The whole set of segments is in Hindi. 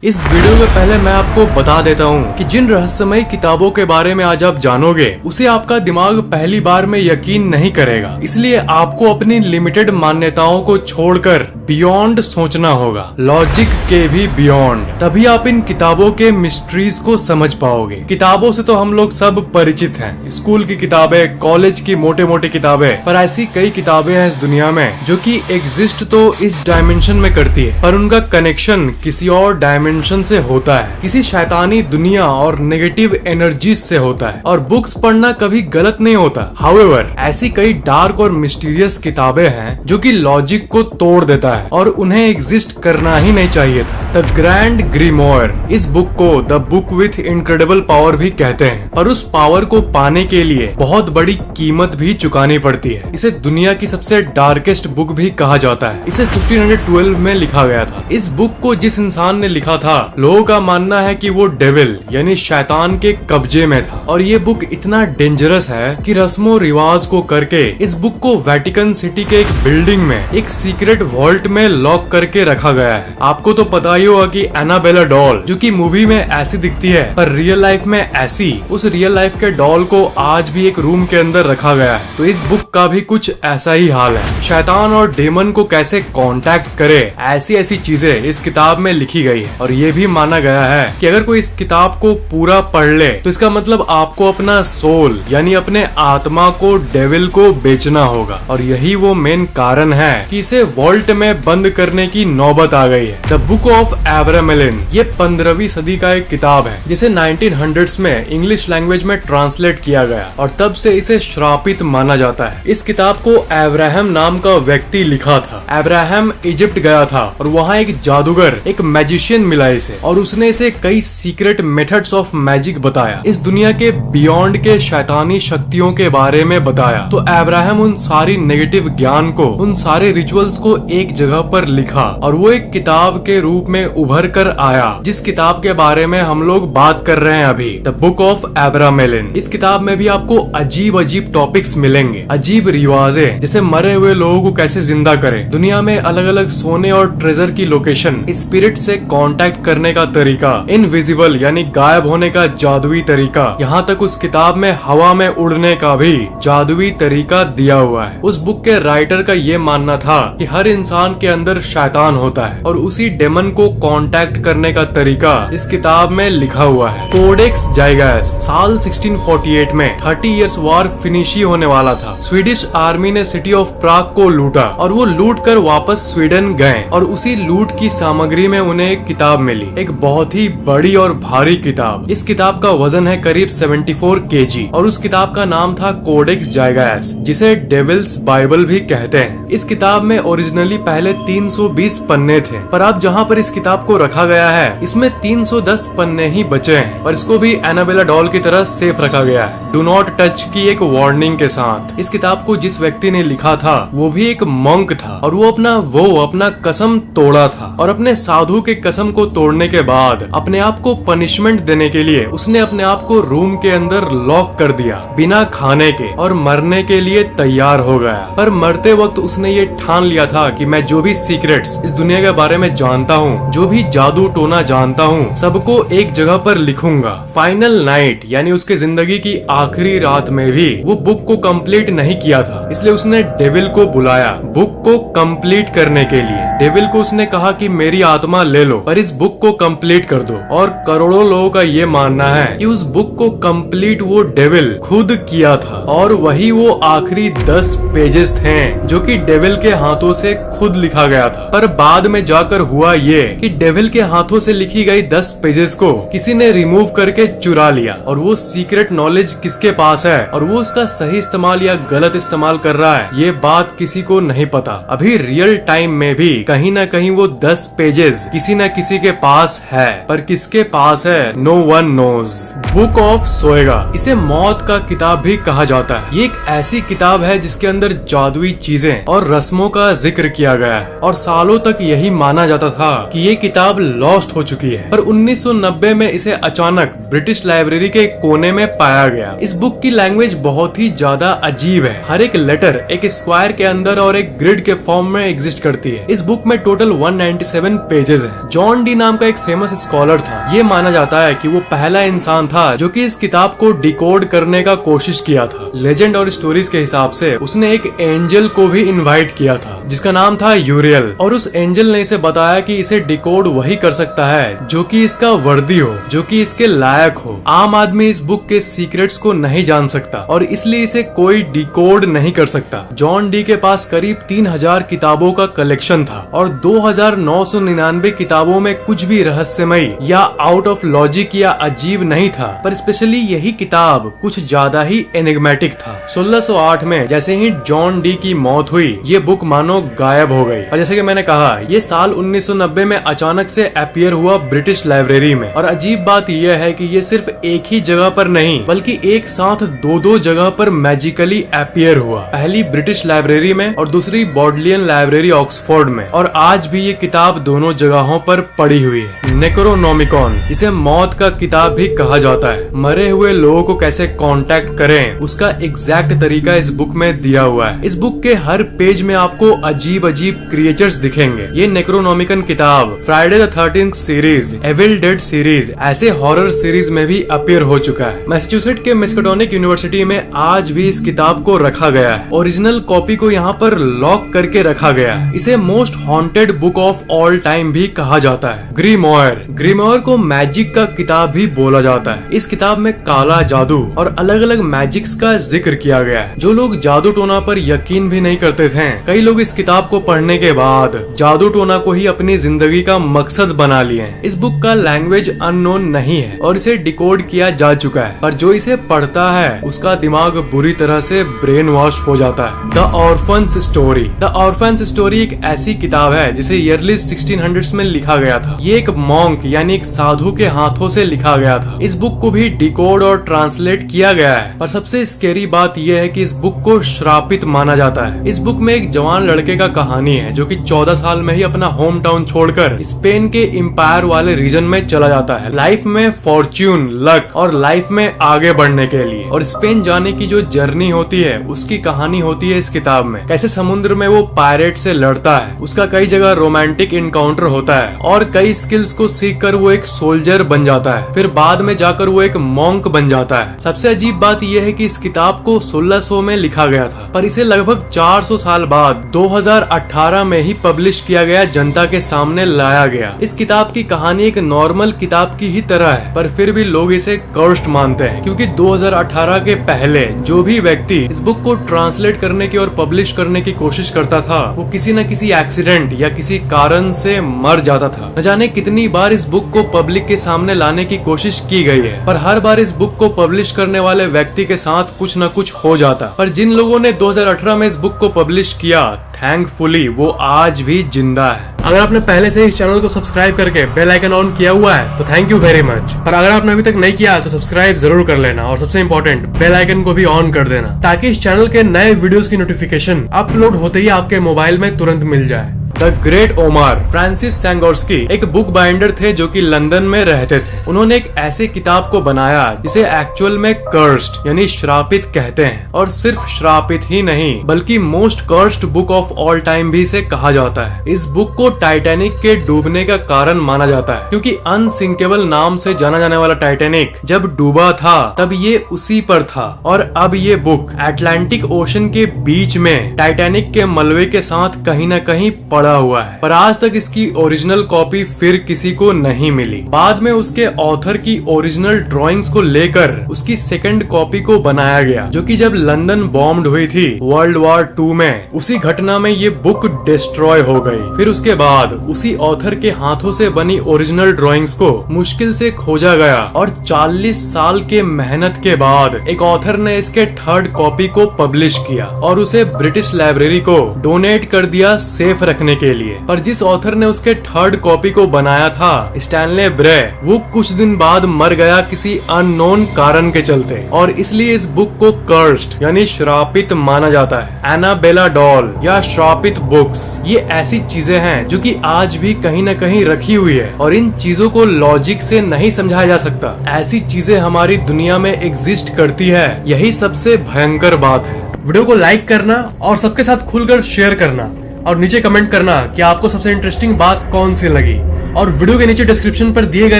इस वीडियो में पहले मैं आपको बता देता हूँ कि जिन रहस्यमयी किताबों के बारे में आज आप जानोगे उसे आपका दिमाग पहली बार में यकीन नहीं करेगा। इसलिए आपको अपनी लिमिटेड मान्यताओं को छोड़कर बियॉन्ड सोचना होगा, लॉजिक के भी बियॉन्ड। तभी आप इन किताबों के मिस्ट्रीज को समझ पाओगे। किताबों से तो हम लोग सब परिचित हैं, स्कूल की किताबें, कॉलेज की मोटे मोटे किताबें, पर ऐसी कई किताबें हैं इस दुनिया में जो कि एग्जिस्ट तो इस डायमेंशन में करती है, पर उनका कनेक्शन किसी और डायमेंशन से होता है, किसी शैतानी दुनिया और नेगेटिव एनर्जी से होता है। और बुक्स पढ़ना कभी गलत नहीं होता। हाउएवर, ऐसी कई डार्क और मिस्टीरियस किताबें हैं जो कि लॉजिक को तोड़ देता है और उन्हें एग्जिस्ट करना ही नहीं चाहिए था। द ग्रैंड ग्रीमोयर, इस बुक को the book with incredible power भी कहते हैं, पर उस पावर को पाने के लिए बहुत बड़ी कीमत भी चुकानी पड़ती है। इसे दुनिया की सबसे डार्केस्ट बुक भी कहा जाता है। इसे 1512 में लिखा गया था। इस बुक को जिस इंसान ने लिखा था, लोगों का मानना है कि वो डेविल यानी शैतान के कब्जे में था। और ये बुक इतना डेंजरस है कि रस्मों रिवाज को करके इस बुक को वेटिकन सिटी के एक बिल्डिंग में एक सीक्रेट वॉल्ट में लॉक करके रखा गया है। आपको तो पता ही होगा कि एनाबेला डॉल जो कि मूवी में ऐसी दिखती है पर रियल लाइफ में ऐसी, उस रियल लाइफ के डॉल को आज भी एक रूम के अंदर रखा गया है। तो इस बुक का भी कुछ ऐसा ही हाल है। शैतान और डेमन को कैसे कांटेक्ट करे, ऐसी ऐसी चीजें इस किताब में लिखी गई है। और ये भी माना गया है कि अगर कोई इस किताब को पूरा पढ़ ले तो इसका मतलब आपको अपना सोल यानी अपने आत्मा को डेविल को बेचना होगा। और यही वो मेन कारण है कि इसे वॉल्ट में बंद करने की नौबत आ गई है। द बुक ऑफ एब्रामेलिन, ये 15वीं सदी का एक किताब है जिसे 1900s में इंग्लिश लैंग्वेज में ट्रांसलेट किया गया और तब से इसे श्रापित माना जाता है। इस किताब को अब्राहम नाम का व्यक्ति लिखा था। अब्राहम इजिप्ट गया था और वहाँ एक जादूगर, एक मैजिशियन मिला इसे और उसने इसे कई सीक्रेट मेथड्स ऑफ मैजिक बताया, इस दुनिया के बियॉन्ड के शैतानी शक्तियों के बारे में बताया। तो अब्राहम उन सारी नेगेटिव ज्ञान को, उन सारे रिचुअल्स को एक जगह पर लिखा और वो एक किताब के रूप में उभर कर आया, जिस किताब के बारे में हम लोग बात कर रहे हैं अभी, द बुक ऑफ एब्रामेलिन। इस किताब में भी आपको अजीब अजीब टॉपिक्स मिलेंगे, अजीब रिवाजें, जैसे मरे हुए लोगों को कैसे जिंदा करें, दुनिया में अलग अलग सोने और ट्रेजर की लोकेशन, स्पिरिट से कांटेक्ट करने का तरीका, इनविजिबल यानी गायब होने का जादुई तरीका, यहाँ तक उस किताब में हवा में उड़ने का भी जादुई तरीका दिया हुआ है। उस बुक के राइटर का ये मानना था कि हर इंसान के अंदर शैतान होता है और उसी डेमन को कांटेक्ट करने का तरीका इस किताब में लिखा हुआ है। कोडेक्स जाइगस, साल 1648 में 30 इयर्स वॉर फिनिश ही होने वाला था। स्वीडिश आर्मी ने सिटी ऑफ प्राग को लूटा और वो लूट कर वापस स्वीडन गए और उसी लूट की सामग्री में उन्हें एक किताब मिली, एक बहुत ही बड़ी और भारी किताब। इस किताब का वजन है करीब 74 kg और उस किताब का नाम था कोडेक्स जाइगस, जिसे डेविल्स बाइबल भी कहते हैं। इस किताब में ओरिजिनली पहले 320 पन्ने थे, पर अब जहाँ पर इस किताब को रखा गया है इसमें 310 पन्ने ही बचे हैं और इसको भी एनाबेला डॉल की तरह सेफ रखा गया है, डू नॉट टच की एक वार्निंग के साथ। इस किताब को जिस व्यक्ति ने लिखा था वो भी एक मंक था और वो अपना कसम तोड़ा था और अपने साधु के कसम को तोड़ने के बाद अपने आप को पनिशमेंट देने के लिए उसने अपने आप को रूम के अंदर लॉक कर दिया, बिना खाने के, और मरने के लिए तैयार हो गया। पर मरते वक्त उसने ये ठान लिया था कि मैं जो भी सीक्रेट्स इस दुनिया के बारे में जानता हूँ, जो भी जादू टोना जानता हूँ, सबको एक जगह पर लिखूंगा। फाइनल नाइट यानी उसके जिंदगी की आखिरी रात में भी वो बुक को कंप्लीट नहीं किया था, इसलिए उसने डेविल को बुलाया बुक को कंप्लीट करने के लिए। डेविल को उसने कहा कि मेरी आत्मा ले लो पर इस बुक को कंप्लीट कर दो। और करोड़ों लोगों का ये मानना है कि उस बुक को कंप्लीट वो डेविल खुद किया था और वही वो आखिरी 10 पेजेस थे जो कि डेविल के हाथों से खुद लिखा गया था। पर बाद में जाकर हुआ ये कि डेविल के हाथों से लिखी गई 10 पेजेस को किसी ने रिमूव करके चुरा लिया और वो सीक्रेट नॉलेज किसके पास है और वो उसका सही इस्तेमाल या गलत इस्तेमाल कर रहा है, ये बात किसी को नहीं पता। अभी रियल टाइम में भी कहीं ना कहीं वो 10 पेजेस किसी न किसी के पास है, पर किसके पास है no one knows. Book of Soyga, इसे मौत का किताब भी कहा जाता है। ये एक ऐसी किताब है जिसके अंदर जादुई चीजें और रस्मों का जिक्र किया गया है और सालों तक यही माना जाता था कि ये किताब लॉस्ट हो चुकी है। पर 1990 में इसे अचानक ब्रिटिश लाइब्रेरी के कोने में पाया गया। इस बुक की लैंग्वेज बहुत ही ज्यादा अजीब है। हर एक लेटर एक स्क्वायर के अंदर और एक ग्रिड के फॉर्म में एग्जिस्ट करती है। इस बुक में टोटल 197 पेजेस हैं। जॉन डी नाम का एक फेमस स्कॉलर था। ये माना जाता है कि वो पहला इंसान था जो कि इस किताब को डिकोड करने का कोशिश किया था। लेजेंड और स्टोरीज के हिसाब से उसने एक एंजल को भी इनवाइट किया था जिसका नाम था यूरियल, और उस एंजल ने इसे बताया कि इसे डिकोड वही कर सकता है जो कि इसका वर्दी हो, जो कि इसके लायक हो। आम आदमी इस बुक के सीक्रेट्स को नहीं जान सकता और इसलिए इसे कोई डिकोड नहीं कर सकता। जॉन डी के पास करीब 3000 किताबों का कलेक्शन था और 2999 किताबों में कुछ भी रहस्यमय या आउट ऑफ लॉजिक या अजीब नहीं था, पर स्पेशली यही किताब कुछ ज्यादा ही एनिग्मेटिक था। 1608 में जैसे ही जॉन डी की मौत हुई, ये बुक मानो गायब हो गई। और जैसे कि मैंने कहा, ये साल 1990 में अचानक से अपीयर हुआ ब्रिटिश लाइब्रेरी में। और अजीब बात यह है कि ये सिर्फ एक ही जगह पर नहीं बल्कि एक साथ दो जगह पर मैजिकली अपीयर हुआ। पहली ब्रिटिश लाइब्रेरी में और दूसरी बॉडलियन लाइब्रेरी ऑक्सफोर्ड में, और आज भी ये किताब दोनों जगहों पर पड़ी हुई है। नेक्रोनोमिकॉन, इसे मौत का किताब भी कहा जाता है। मरे हुए लोगों को कैसे कांटेक्ट करें उसका एग्जैक्ट तरीका इस बुक में दिया हुआ है। इस बुक के हर पेज में आपको अजीब अजीब क्रिएचर्स दिखेंगे। ये नेक्रोनोमिकन किताब Friday the 13th series, Evil Dead series, ऐसे हॉरर सीरीज में भी अपीयर हो चुका है। मैसाचुसेट्स के मिस्काटोनिक यूनिवर्सिटी में आज भी इस किताब को रखा गया है। ओरिजिनल कॉपी को यहाँ पर लॉक करके रखा गया है। इसे most haunted book of all time भी कहा जाता है। ग्रीमोयर को मैजिक का किताब भी बोला जाता है। इस किताब में काला जादू और अलग अलग मैजिक्स का जिक्र किया गया है। जो लोग जादू टोना पर यकीन भी नहीं करते थे, कई लोग इस किताब को पढ़ने के बाद जादू टोना को ही अपनी जिंदगी का मकसद बना लिए हैं। इस बुक का लैंग्वेज अननोन नहीं है और इसे डिकोड किया जा चुका है, पर जो इसे पढ़ता है उसका दिमाग बुरी तरह से ब्रेन वॉश हो जाता है। द ऑर्फन्स स्टोरी एक ऐसी किताब है जिसे ईयरली 1600s में लिखा गया था। ये एक मॉन्क यानी एक साधु के हाथों से लिखा गया था। इस बुक को भी डिकोड और ट्रांसलेट किया गया है, पर सबसे स्केरी बात यह है कि इस बुक को श्रापित माना जाता है। इस बुक में एक जवान लड़के का कहानी है जो कि 14 साल में ही अपना होम टाउन छोड़कर स्पेन के एम्पायर वाले रीजन में चला जाता है, लाइफ में फॉर्च्यून, लक और लाइफ में आगे बढ़ने के लिए। और स्पेन जाने की जो जर्नी होती है उसकी कहानी होती है इस किताब में। कैसे समुद्र में वो पायरेट से लड़ता है, उसका कई जगह रोमांटिक इनकाउंटर होता है और कई स्किल्स को सीखकर वो एक सोल्जर बन जाता है, फिर बाद में जाकर वो एक मॉन्क बन जाता है। सबसे अजीब बात यह है कि इस किताब को 1600 में लिखा गया था, पर इसे लगभग 400 साल बाद 2018 में ही पब्लिश किया गया, जनता के सामने लाया गया। इस किताब की कहानी एक नॉर्मल किताब की ही तरह है, पर फिर भी लोग इसे कर्स्ड मानते हैं क्योंकि 2018 के पहले जो भी व्यक्ति इस बुक को ट्रांसलेट करने की और पब्लिश करने की कोशिश करता था वो किसी न किसी एक्सीडेंट या किसी कारण से मर जाता था। न जाने कितनी बार इस बुक को पब्लिक के सामने लाने की कोशिश की गई है, पर हर बार इस बुक को पब्लिश करने वाले व्यक्ति के साथ कुछ न कुछ हो जाता। पर जिन लोगों ने 2018 में इस बुक को पब्लिश किया, थैंकफुली वो आज भी जिंदा है। अगर आपने पहले से इस चैनल को सब्सक्राइब करके बेल आइकन ऑन किया हुआ है तो थैंक यू वेरी मच, पर अगर आपने अभी तक नहीं किया तो सब्सक्राइब जरूर कर लेना और सबसे इम्पोर्टेंट बेल आइकन को भी ऑन कर देना ताकि इस चैनल के नए वीडियोस की नोटिफिकेशन अपलोड होते ही आपके मोबाइल में तुरंत मिल जाए। द ग्रेट ओमार, फ्रांसिस सैंगोर्स्की एक बुक बाइंडर थे जो कि लंदन में रहते थे। उन्होंने एक ऐसे किताब को बनाया जिसे एक्चुअल में कर्स्ड यानी श्रापित कहते हैं, और सिर्फ श्रापित ही नहीं बल्कि most cursed book of all time भी इसे कहा जाता है। इस बुक को टाइटैनिक के डूबने का कारण माना जाता है क्योंकि अनसिंकेबल नाम से जाना जाने वाला टाइटैनिक जब डूबा था तब ये उसी पर था, और अब ये बुक अटलांटिक ओशन के बीच में टाइटैनिक के मलबे के साथ कहीं न कहीं पड़ा हुआ है, पर आज तक इसकी ओरिजिनल कॉपी फिर किसी को नहीं मिली। बाद में उसके ऑथर की ओरिजिनल ड्राइंग्स को लेकर उसकी सेकंड कॉपी को बनाया गया, जो कि जब लंदन बॉम्ब हुई थी वर्ल्ड वॉर 2 में, उसी घटना में ये बुक डिस्ट्रॉय हो गई। फिर उसके बाद उसी ऑथर के हाथों से बनी ओरिजिनल ड्राइंग्स को मुश्किल से खोजा गया और 40 साल के मेहनत के बाद एक ऑथर ने इसके थर्ड कॉपी को पब्लिश किया और उसे ब्रिटिश लाइब्रेरी को डोनेट कर दिया सेफ रखने के लिए। पर जिस ऑथर ने उसके थर्ड कॉपी को बनाया था, स्टैनले ब्रे, वो कुछ दिन बाद मर गया किसी अननोन कारण के चलते, और इसलिए इस बुक को कर्स्ड यानी श्रापित माना जाता है। एनाबेला डॉल या श्रापित बुक्स, ये ऐसी चीजें हैं जो कि आज भी कहीं न कहीं रखी हुई है और इन चीजों को लॉजिक से नहीं समझाया जा सकता। ऐसी चीजें हमारी दुनिया में एग्जिस्ट करती है, यही सबसे भयंकर बात है। वीडियो को लाइक करना और सबके साथ खुलकर शेयर करना और नीचे कमेंट करना कि आपको सबसे इंटरेस्टिंग बात कौन सी लगी। और वीडियो के नीचे डिस्क्रिप्शन पर दिए गए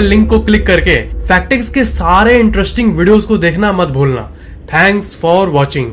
लिंक को क्लिक करके फैक्टिक्स के सारे इंटरेस्टिंग वीडियोस को देखना मत भूलना। Thanks for watching.